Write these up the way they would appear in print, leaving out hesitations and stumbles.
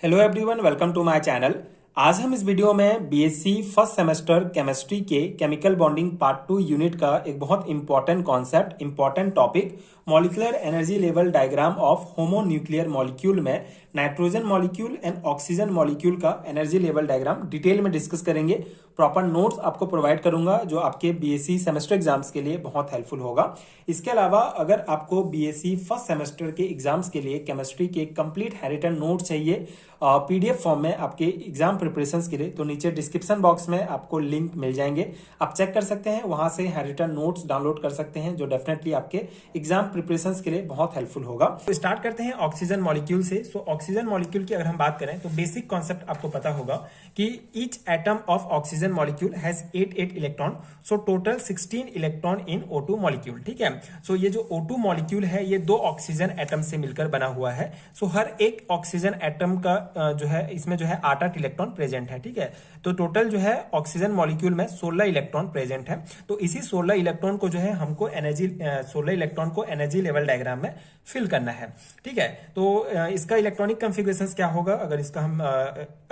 Hello everyone, welcome to my channel. आज हम इस वीडियो में बीएससी फर्स्ट सेमेस्टर केमिस्ट्री के केमिकल बॉन्डिंग पार्ट 2 यूनिट का एक बहुत important concept, important topic molecular energy level diagram of homonuclear molecule में nitrogen molecule and oxygen molecule का एनर्जी लेवल डायग्राम डिटेल में डिस्कस करेंगे। प्रॉपर नोट्स आपको provide करूंगा जो आपके बीएससी सेमेस्टर एग्जाम्स के लिए बहुत हेल्पफुल होगा। इसके अलावा अगर आपको बीएससी फर्स्ट सेमेस्टर के एग्जाम्स के लिए केमिस्ट्री के कंप्लीट हैंडरिटन नोट चाहिए पीडीएफ फॉर्म में आपके एग्जाम प्रिपरेशंस के लिए, तो नीचे डिस्क्रिप्शन बॉक्स में आपको लिंक मिल जाएंगे, आप चेक कर सकते हैं, वहां से हैंडरिटन नोट्स डाउनलोड कर सकते हैं जो डेफिनेटली आपके एग्जाम प्रिपरेशंस के लिए बहुत हेल्पफुल होगा। तो स्टार्ट करते हैं ऑक्सीजन मॉलिक्यूल से। सो ऑक्सीजन मॉलिक्यूल की अगर हम बात करें तो बेसिक कॉन्सेप्ट आपको पता होगा कि each atom of oxygen molecule has 8 electron, so total 16 electron in O2 molecule. ठीक है, सो ये जो O2 मॉलिक्यूल है ये दो ऑक्सीजन एटम से मिलकर बना हुआ है। सो हर एक ऑक्सीजन एटम का जो है इसमें जो है 8 इलेक्ट्रॉन प्रेजेंट है। ठीक है, तो टोटल जो है ऑक्सीजन मॉलिक्यूल में 16 इलेक्ट्रॉन प्रेजेंट है। तो इसी 16 इलेक्ट्रॉन को जो है हमको 16 इलेक्ट्रॉन को एनर्जी लेवल डायग्राम में फिल करना है। ठीक है, तो इसका इलेक्ट्रॉनिक कॉन्फ़िगरेशन क्या होगा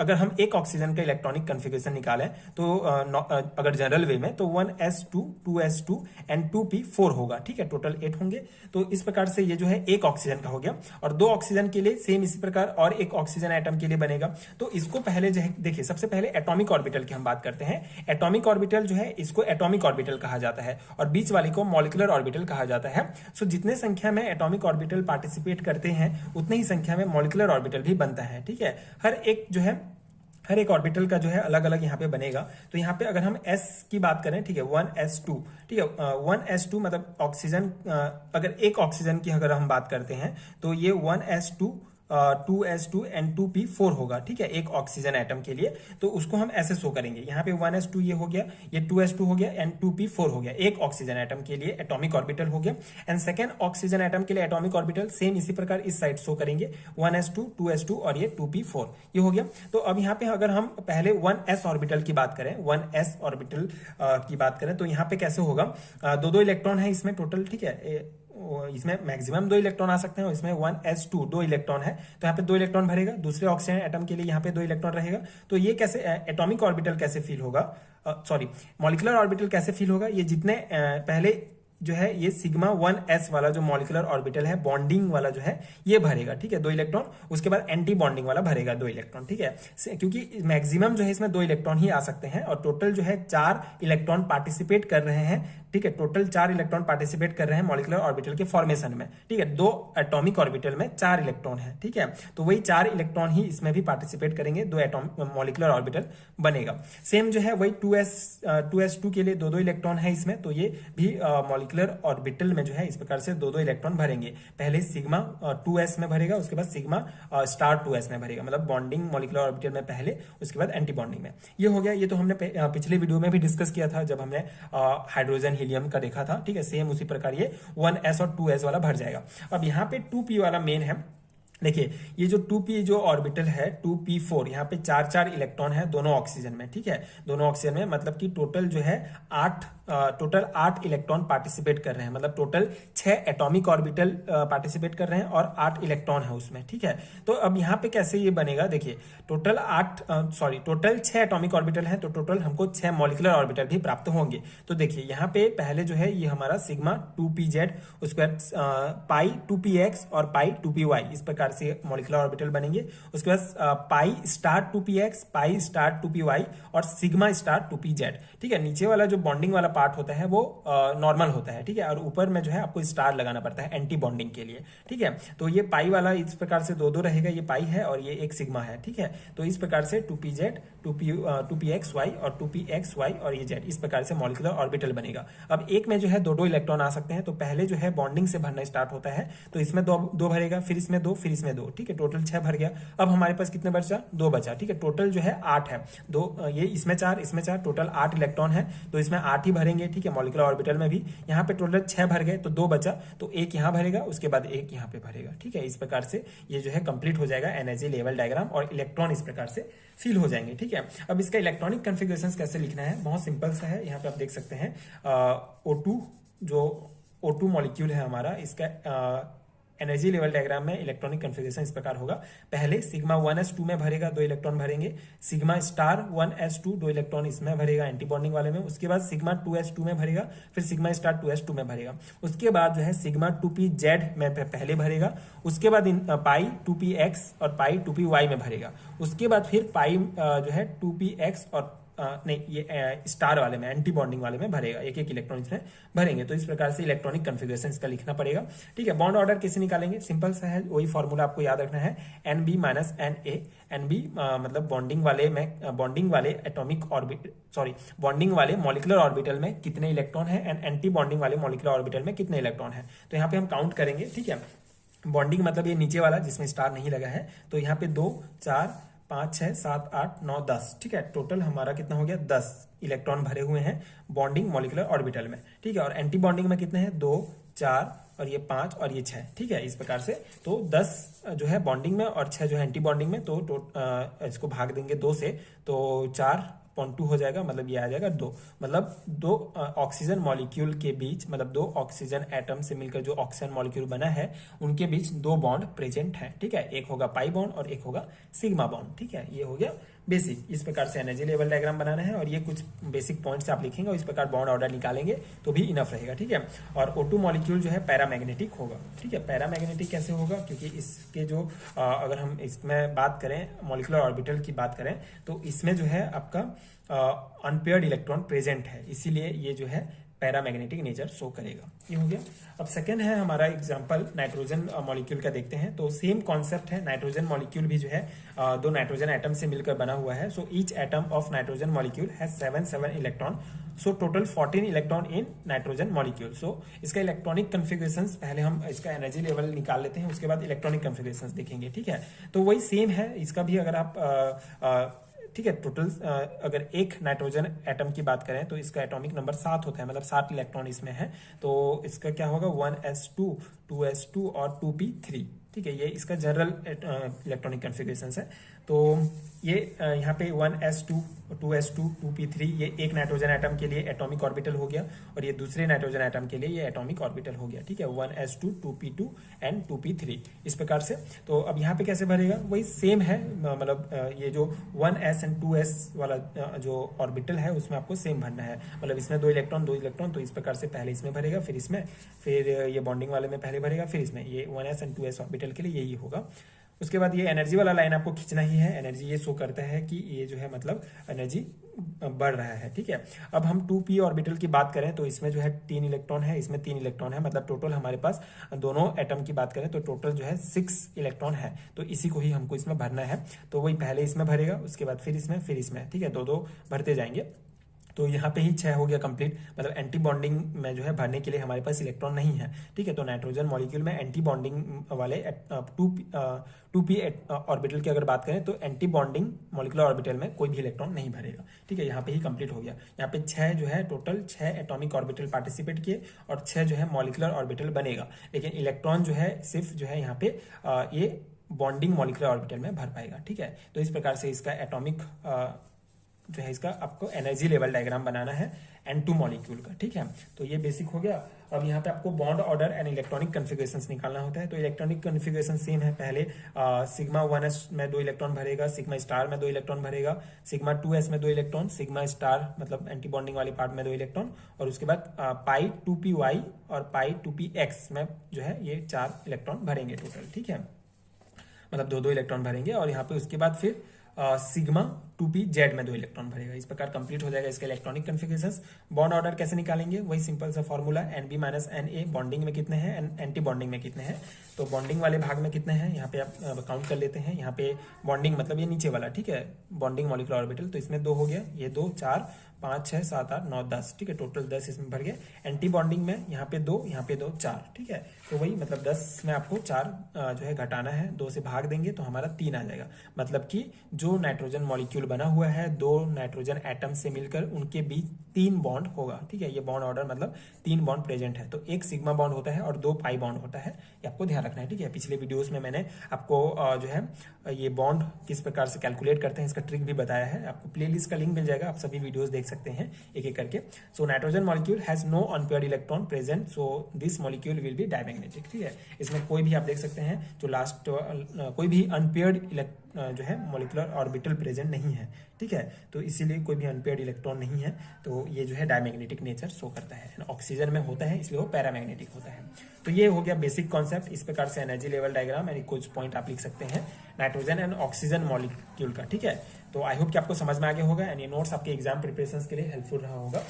अगर हम एक ऑक्सीजन का इलेक्ट्रॉनिक कॉन्फ़िगरेशन निकालें तो अगर जनरल वे में तो 1s2 2s2 एंड 2p4 होगा। ठीक है, टोटल 8 होंगे। तो इस प्रकार से ये जो है एक ऑक्सीजन का हो गया, और दो ऑक्सीजन के लिए सेम इसी प्रकार और एक ऑक्सीजन एटम के लिए बनेगा। तो इसको पहले जो है देखिए, सबसे पहले एटॉमिक ऑर्बिटल की हम बात करते हैं। एटॉमिक ऑर्बिटल जो है इसको एटॉमिक ऑर्बिटल कहा जाता है और बीच वाले को मॉलिक्यूलर ऑर्बिटल कहा जाता है। सो जितने संख्या में एटॉमिक ऑर्बिटल पार्टिसिपेट करते हैं उतनी ही संख्या में मॉलिक्यूलर ऑर्बिटल भी बनता है। ठीक है, हर एक ऑर्बिटल का जो है अलग अलग यहाँ पे बनेगा। तो यहाँ पे अगर हम s की बात करें, ठीक है, 1s2, ठीक है, 1s2 मतलब ऑक्सीजन, अगर एक ऑक्सीजन की अगर हम बात करते हैं तो ये 1s2 2s2 एंड 2p4 होगा। ठीक है, एक ऑक्सीजन एटम के लिए, तो उसको हम ऐसे शो करेंगे। यहाँ पे 1s2 ये हो गया, ये 2s2 हो गया एंड 2p4 हो गया। एक ऑक्सीजन एटम के लिए एटॉमिक ऑर्बिटल हो गया। एंड सेकेंड ऑक्सीजन एटम के लिए एटॉमिक ऑर्बिटल सेम इसी प्रकार इस साइड शो करेंगे, 1s2 2s2 और ये 2p4 ये हो गया। तो अब यहाँ पे अगर हम पहले 1s ऑर्बिटल की बात करें, 1s ऑर्बिटल की बात करें तो यहाँ पे कैसे होगा, दो इलेक्ट्रॉन है इसमें टोटल। ठीक है, इसमें मैक्सिमम 2 इलेक्ट्रॉन आ सकते हैं, इसमें 1s2 2 इलेक्ट्रॉन है तो यहाँ पे 2 इलेक्ट्रॉन भरेगा। दूसरे ऑक्सीजन एटम के लिए यहाँ पे 2 इलेक्ट्रॉन रहेगा। तो ये कैसे एटॉमिक ऑर्बिटल कैसे फील होगा, मॉलिक्यूलर ऑर्बिटल कैसे फील होगा, ये जितने पहले जो है ये सिग्मा 1s वाला जो मॉलिक्यूलर ऑर्बिटल है, बॉन्डिंग वाला जो है ये भरेगा। ठीक है, 2 इलेक्ट्रॉन, उसके बाद एंटी बॉन्डिंग वाला भरेगा 2 इलेक्ट्रॉन। ठीक है, क्योंकि मैक्सिमम जो है इसमें 2 इलेक्ट्रॉन ही आ सकते हैं और टोटल जो है 4 इलेक्ट्रॉन पार्टिसिपेट कर रहे हैं। ठीक है, टोटल 4 इलेक्ट्रॉन पार्टिसिपेट कर रहे हैं मॉलिक्यूलर ऑर्बिटल के फॉर्मेशन में। ठीक है, 2 एटॉमिक ऑर्बिटल में 4 इलेक्ट्रॉन है। ठीक है, तो वही 4 इलेक्ट्रॉन ही इसमें भी पार्टिसिपेट करेंगे, 2 एटॉमिक मॉलिक्यूलर ऑर्बिटल बनेगा। सेम जो है वही 2s2 के लिए 2 इलेक्ट्रॉन है इसमें, तो ये भी मॉलिक्यूलर ऑर्बिटल में जो है इस प्रकार से 2 इलेक्ट्रॉन भरेंगे। पहले सिग्मा 2s में भरेगा, उसके बाद सिग्मा स्टार 2s में भरेगा, मतलब बॉन्डिंग मॉलिक्यूलर ऑर्बिटल में पहले, उसके बाद एंटी बॉन्डिंग में। ये हो गया। ये तो हमने पिछले वीडियो में भी डिस्कस किया था जब हमने हाइड्रोजन हीलियम का देखा था। ठीक है, सेम उसी प्रकार ये 1s और 2s वाला भर जाएगा। अब यहाँ पे 2p वाला मेन है। देखिए, ये जो 2p जो ऑर्बिटल है 2p4, यहाँ पे 4 इलेक्ट्रॉन है दोनों ऑक्सीजन में। ठीक है, दोनों ऑक्सीजन में, मतलब कि टोटल जो है 8 इलेक्ट्रॉन पार्टिसिपेट कर रहे हैं, मतलब टोटल 6 एटॉमिक ऑर्बिटल पार्टिसिपेट कर रहे हैं और 8 इलेक्ट्रॉन है उसमें। ठीक है, तो अब यहाँ पे कैसे ये बनेगा, देखिए टोटल 6 एटॉमिक ऑर्बिटल है, तो टोटल हमको 6 मॉलिक्यूलर ऑर्बिटल भी प्राप्त होंगे। तो देखिए यहाँ पे पहले जो है ये हमारा सिग्मा 2pz, उसके बाद पाई 2px और पाई 2py, इस प्रकार से मॉलिक्यूलर ऑर्बिटल बनेंगे। उसके बाद pi star 2px, pi star 2py और सिग्मा स्टार 2pz। ठीक है, नीचे वाला जो बॉन्डिंग वाला पार्ट होता है वो नॉर्मल होता है। ठीक है, और ऊपर में जो है आपको स्टार लगाना पड़ता है एंटी बॉन्डिंग के लिए। ठीक है, तो ये पाई वाला इस प्रकार से 2 रहेगा, ये पाई है और ये एक सिग्मा है। ठीक है, तो इस प्रकार से 2pz 2pxy और 2pxy और ये z, इस प्रकार से मॉलिक्यूलर ऑर्बिटल बनेगा। अब एक में जो है 2 इलेक्ट्रॉन आ सकते हैं, तो पहले जो है बॉन्डिंग से भरना स्टार्ट होता है, तो इसमें 2 भरेगा, फिर इसमें 2, फिर इसमें 2। ठीक है, टोटल 6 भर गया। अब हमारे पास कितने बचा, 2 बचा। ठीक है, टोटल जो है 8 है, 2 ये इसमें 4 इसमें 4, टोटल 8 इलेक्ट्रॉन है, तो इसमें 8 ही भरेंगे। ठीक है, मॉलिक्यूलर ऑर्बिटल में भी यहाँ पे टोटल 6 भर गए, तो 2 बचा, तो एक यहाँ भरेगा, उसके बाद एक यहाँ पे भरेगा। ठीक है, इस प्रकार से ये जो है कंप्लीट हो जाएगा एनर्जी लेवल डायग्राम, और इलेक्ट्रॉन इस प्रकार से फिल हो जाएंगे। ठीक है, अब इसका इलेक्ट्रॉनिक कॉन्फ़िगरेशन कैसे लिखना है, बहुत सिंपल सा है। यहाँ पे आप देख सकते हैं O2 जो O2 मॉलिक्यूल है हमारा, इसका एनर्जी लेवल डायग्राम में इलेक्ट्रॉनिक कन्फिगरेशन इस प्रकार होगा। पहले सिग्मा 1s2 में भरेगा, 2 इलेक्ट्रॉन भरेंगे। सिग्मा स्टार 1s2 2 इलेक्ट्रॉन इसमें भरेगा एंटी बॉन्डिंग वाले में। उसके बाद सिग्मा 2s2 में भरेगा, फिर सिग्मा स्टार 2s2 में भरेगा। उसके बाद जो है सिग्मा 2pz में पहले भरेगा। उसके बाद पाई 2px और पाई 2py में भरेगा। उसके बाद फिर पाई जो है 2px और नहीं, ये स्टार वाले में, एंटी बॉन्डिंग वाले में भरेगा। एक एक इलेक्ट्रॉन इसमें भरेंगे। तो इस प्रकार से इलेक्ट्रॉनिक कन्फिगरेशन इसका लिखना पड़ेगा। ठीक है, बॉन्ड ऑर्डर कैसे निकालेंगे? सिंपल सा है, वही फॉर्मूला आपको याद रखना है, NB माइनस NA। NB मतलब बॉन्डिंग वाले एटॉमिक ऑर्बिटल, सॉरी बॉन्डिंग वाले मॉलिक्यूलर ऑर्बिटल में कितने इलेक्ट्रॉन है, एंड एंटी बॉन्डिंग वाले मॉलिक्यूलर ऑर्बिटल में कितने इलेक्ट्रॉन है। तो यहाँ पे हम काउंट करेंगे। ठीक है, बॉन्डिंग मतलब ये नीचे वाला जिसमें स्टार नहीं लगा है। तो यहाँ पे 2 4 5 6 7 8 9 10। ठीक है, टोटल हमारा कितना हो गया? 10 इलेक्ट्रॉन भरे हुए हैं बॉन्डिंग मॉलिक्यूलर ऑर्बिटल में। ठीक है, और एंटी बॉन्डिंग में कितने हैं? 2 4 और ये 5 और ये 6। ठीक है, इस प्रकार से तो 10 जो है बॉन्डिंग में और 6 जो है एंटी बॉन्डिंग में। तो इसको भाग देंगे 2 से, तो 4.2 हो जाएगा, मतलब ये आ जाएगा 2। मतलब 2 ऑक्सीजन मॉलिक्यूल के बीच, मतलब 2 ऑक्सीजन एटम से मिलकर जो ऑक्सीजन मॉलिक्यूल बना है उनके बीच 2 बॉन्ड प्रेजेंट है। ठीक है, एक होगा पाई बॉन्ड और एक होगा सिग्मा बॉन्ड। ठीक है, ये हो गया बेसिक। इस प्रकार से एनर्जी लेवल डायग्राम बनाना है और ये कुछ बेसिक पॉइंट्स आप लिखेंगे और इस प्रकार बॉन्ड ऑर्डर निकालेंगे तो भी इनफ रहेगा। ठीक है, और O2 मॉलिक्यूल जो है पैरामैग्नेटिक होगा। ठीक है, पैरामैग्नेटिक कैसे होगा? क्योंकि इसके जो अगर हम इसमें बात करें, मॉलिक्यूलर ऑर्बिटल की बात करें, तो इसमें जो है आपका अनपेयर्ड इलेक्ट्रॉन प्रेजेंट है, इसीलिए ये जो है पैरामैग्नेटिक नेचर शो करेगा। ये हो गया। अब सेकंड है हमारा एग्जांपल नाइट्रोजन मॉलिक्यूल का देखते हैं। तो सेम कॉन्सेप्ट है, नाइट्रोजन मॉलिक्यूल भी जो है 2 नाइट्रोजन एटम से मिलकर बना हुआ है। So each atom of nitrogen molecule has 7 electron. So total 14 electron in nitrogen molecule. So इसका इलेक्ट्रॉनिक कन्फिगरेशंस, पहले हम इसका एनर्जी लेवल निकाल लेते हैं, उसके बाद इलेक्ट्रॉनिक कन्फिगरेशंस देखेंगे। ठीक है, तो वही सेम है इसका भी। अगर आप ठीक है, टोटल अगर एक नाइट्रोजन एटम की बात करें तो इसका एटॉमिक नंबर 7 होता है, मतलब 7 इलेक्ट्रॉन इसमें है। तो इसका क्या होगा? 1s2 2s2 और 2p3। ठीक है, ये इसका जनरल इलेक्ट्रॉनिक कन्फिगरेशन है। तो ये यहाँ पे 1s2 2s2 2p3 ये एक नाइट्रोजन एटम के लिए एटॉमिक ऑर्बिटल हो गया और ये दूसरे नाइट्रोजन एटम के लिए ये एटॉमिक ऑर्बिटल हो गया। ठीक है, 1s2 2p2 एंड 2p3 इस प्रकार से। तो अब यहाँ पे कैसे भरेगा? वही सेम है, मतलब ये जो 1s एंड 2s वाला जो ऑर्बिटल है उसमें आपको सेम भरना है। मतलब इसमें 2 इलेक्ट्रॉन, तो इस प्रकार से पहले इसमें भरेगा, फिर इसमें, फिर ये बॉन्डिंग वाले में पहले भरेगा, फिर इसमें। ये 1s एंड 2s ऑर्बिटल के लिए यही होगा। उसके बाद ये एनर्जी वाला लाइन आपको खींचना ही है। एनर्जी ये शो करता है कि ये जो है मतलब एनर्जी बढ़ रहा है। ठीक है, अब हम 2p ऑर्बिटल की बात करें तो इसमें जो है 3 इलेक्ट्रॉन है, इसमें 3 इलेक्ट्रॉन है, मतलब टोटल हमारे पास दोनों एटम की बात करें तो टोटल जो है 6 इलेक्ट्रॉन है। तो इसी को ही हमको इसमें भरना है। तो वही पहले इसमें भरेगा, उसके बाद फिर इसमें, फिर इसमें। ठीक है, 2-2 भरते जाएंगे। तो यहाँ पे ही 6 हो गया कंप्लीट। मतलब एंटी बॉन्डिंग में जो है भरने के लिए हमारे पास इलेक्ट्रॉन नहीं है। ठीक है, तो नाइट्रोजन मॉलिक्यूल में एंटी बॉन्डिंग वाले 2p ऑर्बिटल की अगर बात करें तो एंटी बॉन्डिंग मॉलिक्यूलर ऑर्बिटल में कोई भी इलेक्ट्रॉन नहीं भरेगा। ठीक है, यहाँ पे ही कंप्लीट हो गया। यहाँ पे 6 जो है टोटल 6 एटॉमिक ऑर्बिटल पार्टिसिपेट किए और 6 जो है मॉलिक्यूलर ऑर्बिटल बनेगा, लेकिन इलेक्ट्रॉन जो है सिर्फ जो है यहाँ पे ये बॉन्डिंग मॉलिक्यूलर ऑर्बिटल में भर पाएगा। ठीक है, तो इस प्रकार से इसका एटॉमिक जो है इसका आपको एनर्जी लेवल डायग्राम बनाना है N2 मॉलिक्यूल का। ठीक है, तो ये बेसिक हो गया। अब यहाँ पे आपको बॉन्ड ऑर्डर एंड इलेक्ट्रॉनिक कन्फिगरेशंस निकालना होता है। तो इलेक्ट्रॉनिक कन्फिगरेशन सेम है। पहले सिग्मा 1s में 2 इलेक्ट्रॉन भरेगा, सिग्मा स्टार में 2 इलेक्ट्रॉन भरेगा, सिग्मा 2s में 2 इलेक्ट्रॉन, सिग्मा स्टार मतलब एंटी बॉन्डिंग वाली पार्ट में 2 इलेक्ट्रॉन, और उसके बाद पाई 2py और पाई 2px में जो है ये 4 इलेक्ट्रॉन भरेंगे टोटल। ठीक है, मतलब 2-2 इलेक्ट्रॉन भरेंगे और यहाँ पे उसके बाद फिर सिग्मा 2pz में 2 इलेक्ट्रॉन भरेगा। इस प्रकार कंप्लीट हो जाएगा इसके इलेक्ट्रॉनिक कन्फिगरेशंस। बॉन्ड ऑर्डर कैसे निकालेंगे? वही सिंपल सा formula, NB minus NA। Bonding में कितने हैं, एंटी बॉन्डिंग में कितने हैं। तो बॉन्डिंग वाले भाग में कितने हैं यहाँ पे आप काउंट कर लेते हैं। यहाँ पे बॉन्डिंग मतलब ये नीचे वाला, ठीक है, बॉन्डिंग मॉलिक्यूलर ऑर्बिटल, तो इसमें 2 हो गया, ये 2 4 5 6 7 8 9 10। ठीक है, टोटल 10 इसमें भर गए। एंटी बॉन्डिंग में यहाँ पे 2, यहाँ पे 2 4। ठीक है, तो वही मतलब 10 में आपको 4 जो है घटाना है, 2 से भाग देंगे तो हमारा 3 आ जाएगा। मतलब कि जो नाइट्रोजन मॉलिक्यूल बना हुआ है 2 नाइट्रोजन एटम से मिलकर उनके बीच 3 बॉन्ड होगा। ठीक है, ये बॉन्ड ऑर्डर मतलब 3 बॉन्ड प्रेजेंट है। तो एक सिग्मा बॉन्ड होता है और 2 पाई बॉन्ड होता है, ये आपको ध्यान रखना है। ठीक है, पिछले वीडियोस में मैंने आपको जो है ये बॉन्ड किस प्रकार से कैलकुलेट करते हैं इसका ट्रिक भी बताया है, आपको प्लेलिस्ट का लिंक मिल जाएगा, आप सभी वीडियोस देख सकते हैं एक एक करके। So nitrogen molecule has no unpaired electron present, so this molecule will be diamagnetic. ठीक है, इसमें कोई भी आप देख सकते हैं जो लास्ट कोई भी अनपेयर्ड जो है मॉलिक्यूलर ऑर्बिटल प्रेजेंट नहीं है। ठीक है, तो इसीलिए कोई भी अनपेयर्ड इलेक्ट्रॉन नहीं है, तो ये जो है डायमैग्नेटिक नेचर शो करता है। ऑक्सीजन में होता है इसलिए वो पैरामैग्नेटिक होता है। तो ये हो गया बेसिक कॉन्सेप्ट। इस प्रकार से एनर्जी लेवल डायग्राम यानी कुछ पॉइंट आप लिख सकते हैं नाइट्रोजन एंड ऑक्सीजन मॉलिक्यूल का। ठीक है, तो आई होप कि आपको समझ में आ गया होगा एंड ये नोट्स आपके एग्जाम प्रिपरेशन के लिए हेल्पफुल रहा होगा।